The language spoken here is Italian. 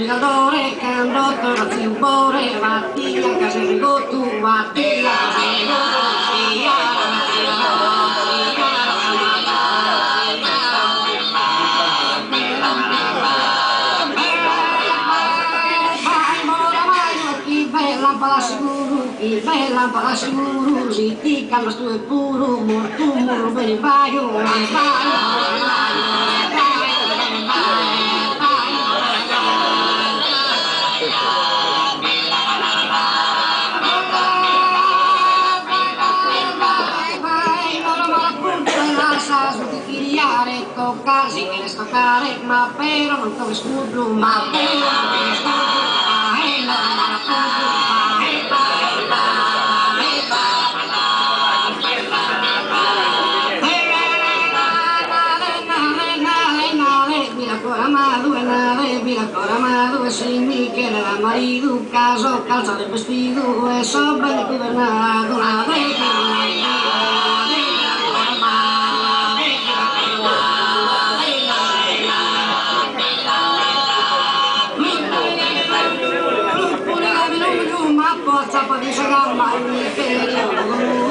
Miradore, candotto, razziubore, vatti a casa tu, vatti a bella palasguru, si calma stu e puru, mortu muru bene baio, toccarsi che le stoccare, ma però non come scudru, ma però non come scudru, Simi che era marito, caso, calza del vestito e so bene governato la ma forza per disagare mai